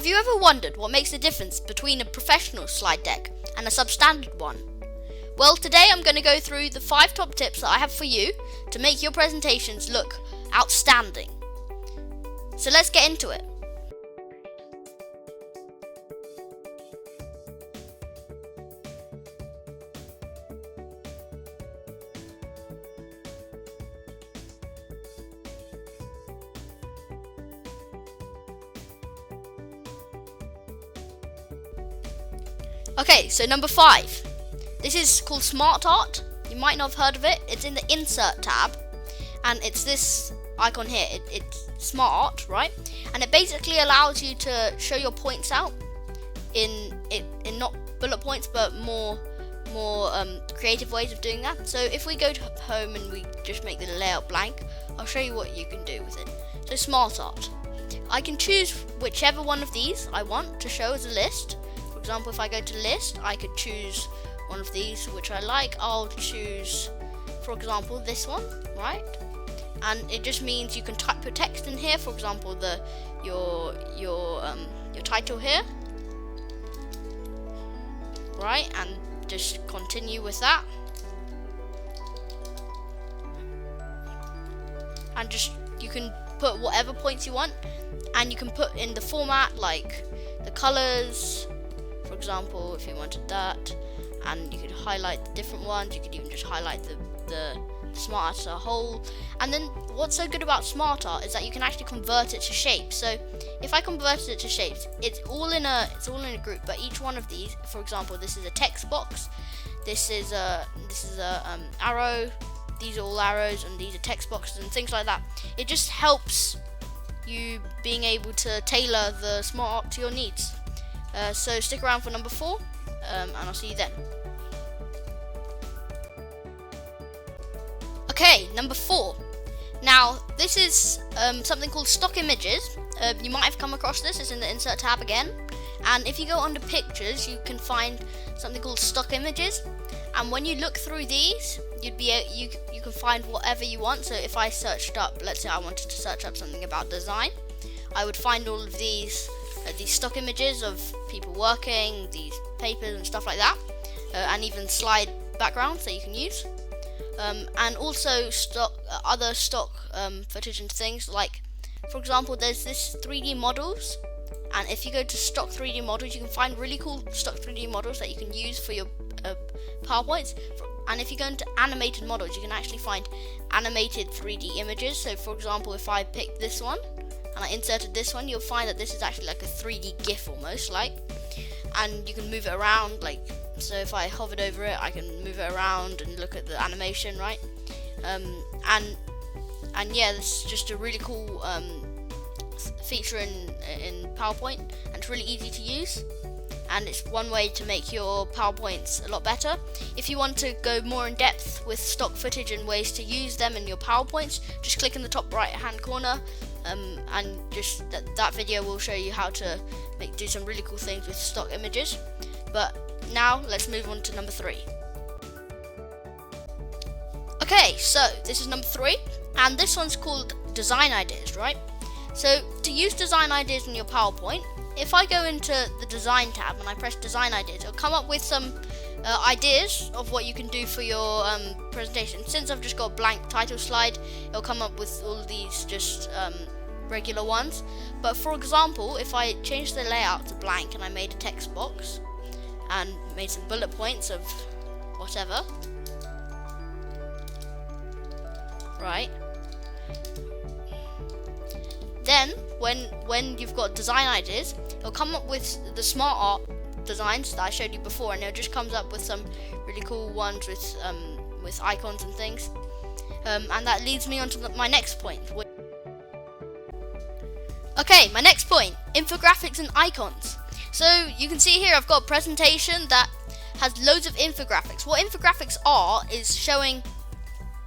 Have you ever wondered what makes the difference between a professional slide deck and a substandard one? Well, today I'm going to go through the 5 top tips that I have for you to make your presentations look outstanding. So let's get into it. Okay, so number 5. This is called Smart Art. You might not have heard of it. It's in the Insert tab, and it's this icon here. It's Smart Art, right? And it basically allows you to show your points out in not bullet points, but more creative ways of doing that. So if we go to home and we just make the layout blank, I'll show you what you can do with it. So Smart Art. I can choose whichever one of these I want to show as a list. For example, if I go to list, I could choose one of these which I like. I'll choose, for example, this one, right? And it just means you can put text in here. For example, your title here, right? And just continue with that, and just you can put whatever points you want, and you can put in the format like the colors. For example, if you wanted that, and you could highlight the different ones. You could even just highlight the Smart Art as a whole. And then what's so good about Smart Art is that you can actually convert it to shapes. So if I converted it to shapes, it's all in a group. But each one of these, for example, this is a text box. This is a arrow. These are all arrows, and these are text boxes and things like that. It just helps you being able to tailor the Smart Art to your needs. So stick around for number 4, and I'll see you then. Okay, number 4. Now, this is something called stock images. You might have come across this. It's in the Insert tab again. And if you go under Pictures, you can find something called stock images. And when you look through these, you can find whatever you want. So if I searched up, let's say I wanted to search up something about design, I would find all of these stock images of people working, these papers and stuff like that, and even slide backgrounds that you can use, and also other stock footage and things. Like, for example, there's this 3D models, and if you go to stock 3D models, you can find really cool stock 3D models that you can use for your PowerPoints. And if you go into animated models, you can actually find animated 3D images. So for example, if I pick this one and I inserted this one, you'll find that this is actually like a 3D GIF almost, like, and you can move it around, like, so if I hovered over it, I can move it around and look at the animation, right? And yeah, this is just a really cool feature in PowerPoint, and it's really easy to use, and it's one way to make your PowerPoints a lot better. If you want to go more in depth with stock footage and ways to use them in your PowerPoints, just click in the top right hand corner, and just that video will show you how to do some really cool things with stock images. But now let's move on to number 3. Okay, so this is number 3, and this one's called design ideas, right? So to use design ideas in your PowerPoint, if I go into the design tab and I press design ideas, it'll come up with some ideas of what you can do for your presentation. Since I've just got a blank title slide, it'll come up with all of these just regular ones. But for example, if I change the layout to blank and I made a text box and made some bullet points of whatever, right? Then when you've got design ideas, it'll come up with the Smart Art designs that I showed you before, and it just comes up with some really cool ones with icons and things. And that leads me on to my next point. Okay, my next point, infographics and icons. So you can see here I've got a presentation that has loads of infographics. What infographics are is showing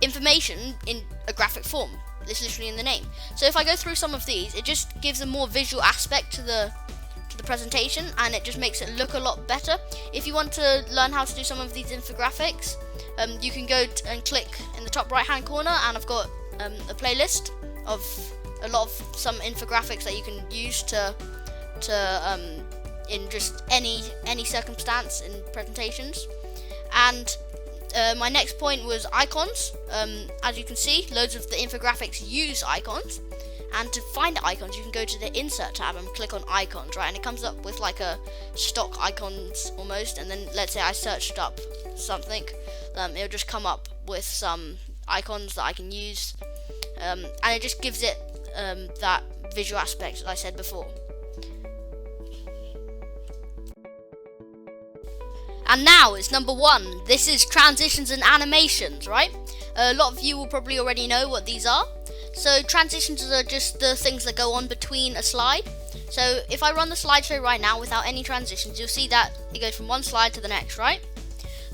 information in a graphic form. It's literally in the name. So if I go through some of these, it just gives a more visual aspect to the presentation, and it just makes it look a lot better. If you want to learn how to do some of these infographics, you can go and click in the top right hand corner, and I've got a playlist of some infographics that you can use to to in just any circumstance in presentations. And my next point was icons. As you can see, loads of the infographics use icons. And to find icons, you can go to the Insert tab and click on icons, right? And it comes up with like a stock icons almost. And then let's say I searched up something, it'll just come up with some icons that I can use. And it just gives it that visual aspect that I said before. And now it's number 1. This is transitions and animations, right? A lot of you will probably already know what these are. So transitions are just the things that go on between a slide. So if I run the slideshow right now without any transitions, you'll see that it goes from one slide to the next, right?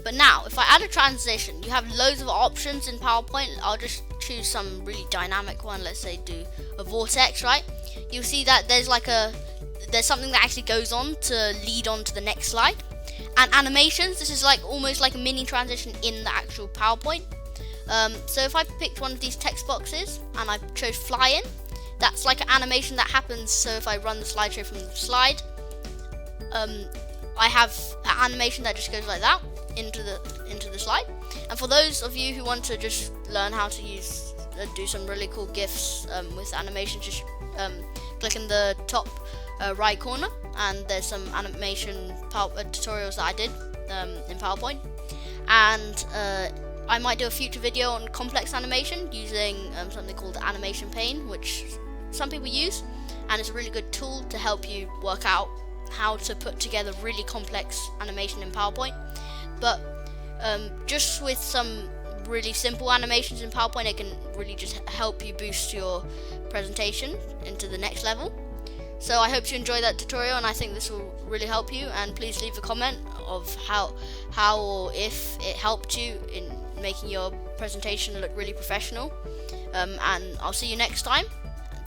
But now, if I add a transition, you have loads of options in PowerPoint. I'll just choose some really dynamic one. Let's say do a vortex, right? You'll see that there's something that actually goes on to lead on to the next slide. And animations, this is like almost like a mini transition in the actual PowerPoint. So if I picked one of these text boxes and I chose fly in, that's like an animation that happens. So if I run the slideshow from the slide, I have an animation that just goes like that into the slide. And for those of you who want to just learn how to do some really cool GIFs with animation, just click in the top right corner, and there's some animation tutorials that I did in PowerPoint. And I might do a future video on complex animation using something called Animation Pane, which some people use, and it's a really good tool to help you work out how to put together really complex animation in PowerPoint. But just with some really simple animations in PowerPoint, it can really just help you boost your presentation into the next level. So I hope you enjoyed that tutorial, and I think this will really help you. And please leave a comment of how or if it helped you in making your presentation look really professional. And I'll see you next time.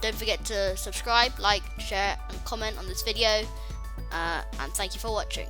Don't forget to subscribe, like, share and comment on this video, and thank you for watching.